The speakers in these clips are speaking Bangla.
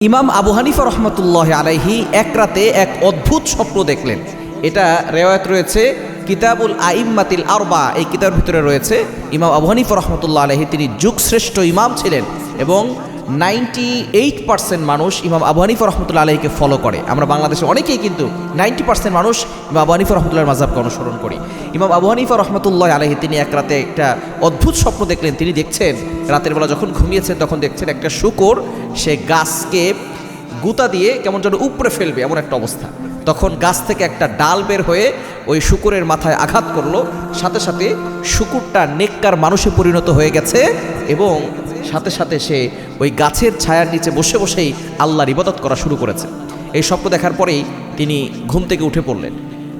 ইমাম আবু হানিফা রহমতুল্লাহ আলাইহি এক রাতে এক অদ্ভুত স্বপ্ন দেখলেন। এটা রেওয়ায়ত রয়েছে কিতাবুল আইম্মাতিল আরবা, এই কিতাবের ভিতরে রয়েছে ইমাম আবু হানিফা রহমতুল্লাহ আলাইহি তিনি যুগশ্রেষ্ঠ ইমাম ছিলেন এবং 98% মানুষ ইমাম আবু হানিফা রহমতুল্লাহ আলাইহিকে ফলো করে। আমরা বাংলাদেশে অনেকেই কিন্তু 90% মানুষ ইমাম আবু হানিফা রহমতুল্লাহর মাযহাবকে অনুসরণ করি। ইমাম আবু হানিফা রহমতুল্লাহ আলাইহি তিনি এক রাতে একটা অদ্ভুত স্বপ্ন দেখলেন। তিনি দেখছেন রাতের বেলা যখন ঘুমিয়েছেন তখন দেখছেন একটা শূকর সে গাছকে গুতা দিয়ে কেমন যেন উপড়ে ফেলবে এমন একটা অবস্থা। তখন গাছ থেকে একটা ডাল বের হয়ে ওই শূকরের মাথায় আঘাত করলো, সাথে সাথে শূকরটা নেককার মানুষে পরিণত হয়ে গেছে এবং সাথে সাথে সে ওই গাছের ছায়ার নিচে বসে বসেই আল্লাহর ইবাদত করা শুরু করেছে। এই স্বপ্ন দেখার পরেই তিনি ঘুম থেকে উঠে পড়লেন।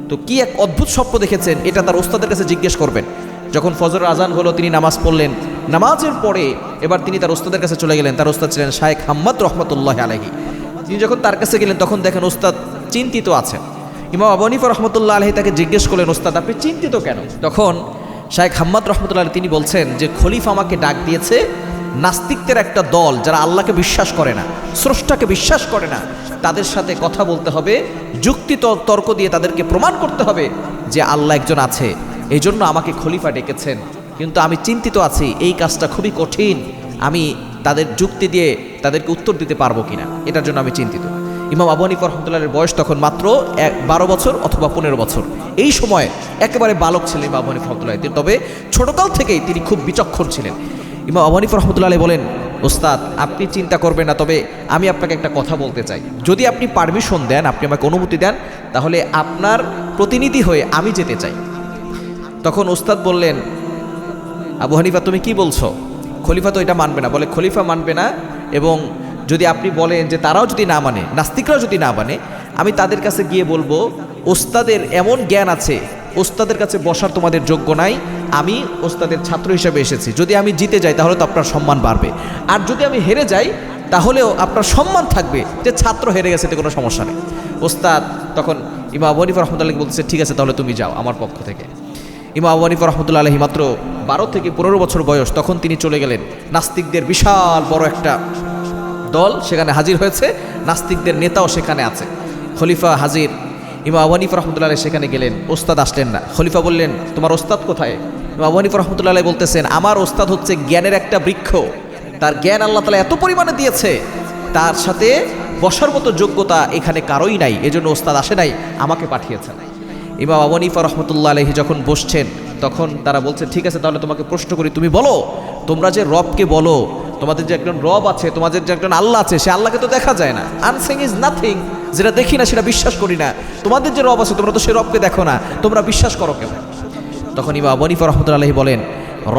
তো কি এক অদ্ভুত স্বপ্ন দেখেছেন এটা তার ওস্তাদের কাছে জিজ্ঞেস করবেন। যখন ফজর আজান হলো তিনি নামাজ পড়লেন। নামাজের পরে এবার তিনি তার ওস্তাদের কাছে চলে গেলেন। তার ওস্তাদ ছিলেন শায়েখ হাম্মাদ রহমতুল্লাহ আলাইহি। তিনি যখন তার কাছে গেলেন তখন দেখেন ওস্তাদ চিন্তিত আছেন। ইমাম আবু হানিফা রহমতুল্লাহ আলাইহি তাকে জিজ্ঞেস করলেন, ওস্তাদ আপনি চিন্তিত কেন? তখন শায়েখ হাম্মাদ রহমতুল্লাহ আলাইহি তিনি বলছেন যে খলিফা আমাকে ডাক দিয়েছে, নাস্তিকদের একটা দল যারা আল্লাহকে বিশ্বাস করে না, স্রষ্টাকে বিশ্বাস করে না, তাদের সাথে কথা বলতে হবে, যুক্তি তর্ক দিয়ে তাদেরকে প্রমাণ করতে হবে যে আল্লাহ একজন আছে। এই জন্য আমাকে খলিফা ডেকেছেন, কিন্তু আমি চিন্তিত আছি এই কাজটা খুবই কঠিন, আমি তাদের যুক্তি দিয়ে তাদেরকে উত্তর দিতে পারবো কিনা, এটার জন্য আমি চিন্তিত। ইমাম আবু হানিফা রহমতুল্লাহের বয়স তখন মাত্র 12 বছর অথবা 15 বছর। এই সময় একেবারে বালক ছিলেন ইমাম আবু হানিফা রহমতুল্লাহ, তবে ছোটকাল থেকেই তিনি খুব বিচক্ষণ ছিলেন। ইমাম আবু হানিফা রহমতুল্লাহ বলেন, ওস্তাদ আপনি চিন্তা করবেন না, তবে আমি আপনাকে একটা কথা বলতে চাই, যদি আপনি পারমিশন দেন, আপনি আমাকে অনুমতি দেন, তাহলে আপনার প্রতিনিধি হয়ে আমি যেতে চাই। তখন ওস্তাদ বললেন, আবু হানিফা তুমি কি বলছো? খলিফা তো এটা মানবে না। বলে খলিফা মানবে না, এবং যদি আপনি বলেন যে তারাও যদি না মানে, নাস্তিকরাও যদি না মানে, আমি তাদের কাছে গিয়ে বলবো ওস্তাদের এমন জ্ঞান আছে, ওস্তাদের কাছে বসার তোমাদের যোগ্য নাই, আমি ওস্তাদের ছাত্র হিসেবে এসেছি, যদি আমি জিতে যাই তাহলে তো আপনার সম্মান বাড়বে, আর যদি আমি হেরে যাই তাহলেও আপনার সম্মান থাকবে যে ছাত্র হেরে গেছে, এতে কোনো সমস্যা নেই। ওস্তাদ তখন ইমাম আবু হানিফা রহমতুল্লাহ বলতেছে, ঠিক আছে তাহলে তুমি যাও আমার পক্ষ থেকে। ইমাম আবু হানিফা রহমতুল্লাহ আলাইহি মাত্র 12 থেকে 15 বছর বয়স, তখন তিনি চলে গেলেন। নাস্তিকদের বিশাল বড় একটা দল সেখানে হাজির হয়েছে, নাস্তিকদের নেতাও সেখানে আছে। খলিফা হাজির, ইমাম আবু হানিফা রহমতুল্লাহ আলাইহি সেখানে গেলেন, ওস্তাদ আসলেন না। খলিফা বললেন, তোমার ওস্তাদ কোথায়? ইমাম আবু হানিফা রহমতুল্লাহ আলাইহি বলতেছেন, আমার ওস্তাদ হচ্ছে জ্ঞানের একটা বৃক্ষ, তার জ্ঞান আল্লাহ তাআলা এত পরিমাণে দিয়েছে, তার সাথে বসার মতো যোগ্যতা এখানে কারোই নাই, এজন্য ওস্তাদ আসে নাই, আমাকে পাঠিয়েছেন। ইমাম আবু হানিফা রহমতুল্লাহ আলাইহি যখন বসছেন তখন তারা বলছে, ঠিক আছে তাহলে তোমাকে প্রশ্ন করি, তুমি বলো, তোমরা যে রবকে বলো, তোমাদের যে একজন রব আছে, তোমাদের যে একজন আল্লাহ আছে, সে আল্লাহকে তো দেখা যায় না, আনসিং ইজ নাথিং, যেটা দেখি না সেটা বিশ্বাস করি না, তোমাদের যে রব আছে তোমরা তো সে রবকে দেখো না, তোমরা বিশ্বাস করো কেন? তখন ইমাম আবু হানিফা রহমতুল্লাহ আলাইহি বলেন,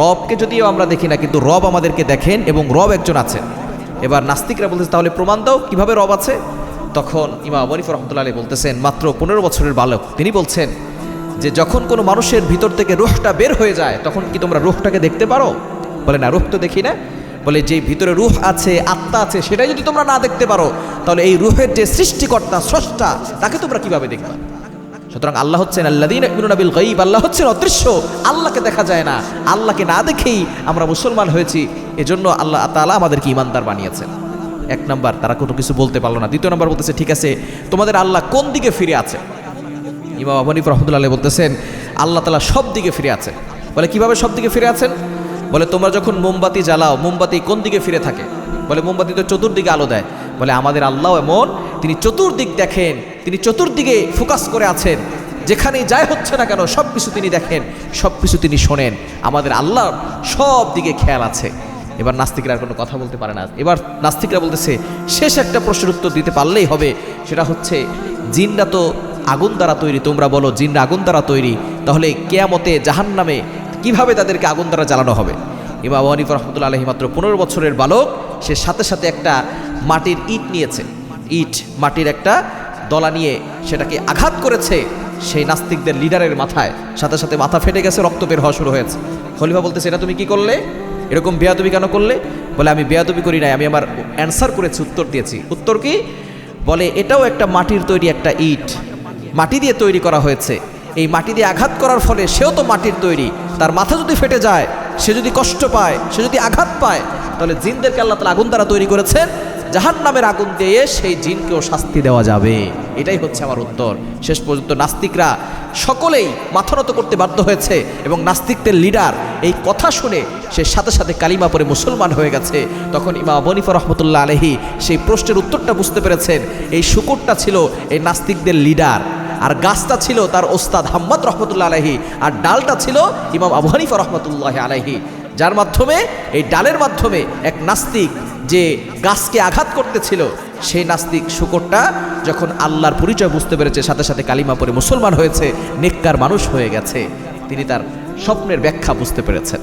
রবকে যদিও আমরা দেখি না, কিন্তু রব আমাদেরকে দেখেন এবং রব একজন আছেন। এবার নাস্তিকরা বলতেছে, তাহলে প্রমাণ দাও কিভাবে রব আছে? তখন ইমাম আবু হানিফা রহমতুল্লাহ আলাইহি বলতেছেন, মাত্র 15 বছরের বালক, তিনি বলছেন যে যখন কোনো মানুষের ভিতর থেকে রূহটা বের হয়ে যায় তখন কি তোমরা রূহটাকে দেখতে পারো? বলে না, রূহ তো দেখি না। বলে যে ভিতরে রূহ আছে, আত্মা আছে, সেটাই যদি তোমরা না দেখতে পারো তাহলে এই রূহের যে সৃষ্টিকর্তা, স্রষ্টা, তাকে তোমরা কিভাবে দেখবে? সুতরাং আল্লাহ হচ্ছেন আল্লাযীনা ইউমিনুনা বিল গায়ব, আল্লাহ হচ্ছেন অদৃশ্য, আল্লাহকে দেখা যায় না। আল্লাহকে না দেখেই আমরা মুসলমান হয়েছি, এজন্য আল্লাহ তাআলা আমাদেরকে ঈমানদার বানিয়েছেন। এক নাম্বার, তারা কোনো কিছু বলতে পারলো না। দ্বিতীয় নাম্বার বলতেছে, ঠিক আছে তোমাদের আল্লাহ কোন দিকে ফিরে আছে? ইমাম আবু হানিফা রহমতুল্লাহ আলাইহি বলতেছেন, আল্লাহ তাআলা সব দিকে ফিরে আছে। বলে কিভাবে সব দিকে ফিরে আছেন? বলে তোমরা যখন মোমবাতি জ্বালাও, মোমবাতি কোন দিকে ফিরে থাকে? বলে মোমবাতি তো চতুর্দিকে আলো দেয়। বলে আমাদের আল্লাহ এমন, তিনি চতুর্দিক দেখেন, তিনি চতুর্দিকে ফোকাস করে আছেন, যেখানেই যাই হচ্ছে না কেন সব কিছু তিনি দেখেন, সব কিছু তিনি শোনেন। আমাদের আল্লাহ সব দিকে খেয়াল আছে। এবার নাস্তিকরা আর কোনো কথা বলতে পারে না। এবার নাস্তিকরা বলতেছে, শেষ একটা প্রশ্নের উত্তর দিতে পারলেই হবে, সেটা হচ্ছে জিনরা তো আগুন দ্বারা তৈরি, তোমরা বলো জিনরা আগুন দ্বারা তৈরি, তাহলে কিয়ামতে জাহান্নামে কিভাবে তাদেরকে আগুন দ্বারা জ্বালানো হবে? ইমাম আবু হানিফা রহমতুল্লাহ আলাইহি মাত্র 15 বছরের বালক, সে সাথে সাথে একটা মাটির ইট নিয়েছে, ইট মাটির একটা দলা নিয়ে সেটাকে আঘাত করেছে সেই নাস্তিকদের লিডারের মাথায়, সাথে সাথে মাথা ফেটে গেছে, রক্ত বের হওয়া শুরু হয়েছে। খলিফা বলতেছে, এটা তুমি কি করলে? এরকম বেয়াদবি কেন করলে? বলে আমি বেয়াদবি করি নাই, আমি আমার অ্যান্সার করেছি, উত্তর দিয়েছি। উত্তর কি? বলে এটাও একটা মাটির তৈরি একটা ইট, মাটি দিয়ে তৈরি করা হয়েছে, এই মাটি দিয়ে আঘাত করার ফলে সেও তো মাটির তৈরি, তার মাথা যদি ফেটে যায়, সে যদি কষ্ট পায়, সে যদি আঘাত পায়, তাহলে জিনদেরকে আল্লাহ তাআলা আগুন দ্বারা তৈরি করেছেন, জাহান্নামের আগুন দিয়ে সেই জিনকেও শাস্তি দেওয়া যাবে। এটাই হচ্ছে আমার উত্তর। শেষ পর্যন্ত নাস্তিকরা সকলেই মাথা নত করতে বাধ্য হয়েছে এবং নাস্তিকদের লিডার এই কথা শুনে সে সাথে সাথে কালিমা পড়ে মুসলমান হয়ে গেছে। তখন ইমাম আবু হানিফা রাহমাতুল্লাহ আলাইহি সেই প্রশ্নের উত্তরটা বুঝতে পেরেছেন। এই শুকরটা ছিল এই নাস্তিকদের লিডার, আর গাছটা ছিল তার ওস্তাদ হাম্মাদ রহমতুল্লাহ আলাইহি, আর ডালটা ছিল ইমাম আবু হানিফা রহমতুল্লাহ আলাইহি, যার মাধ্যমে এই ডালের মাধ্যমে এক নাস্তিক যে গাছকে আঘাত করতেছিল সেই নাস্তিক শুকরটা যখন আল্লাহর পরিচয় বুঝতে পেরেছে সাথে সাথে কালিমা পড়ে মুসলমান হয়েছে, নেককার মানুষ হয়ে গেছে। তিনি তার স্বপ্নের ব্যাখ্যা বুঝতে পেরেছেন।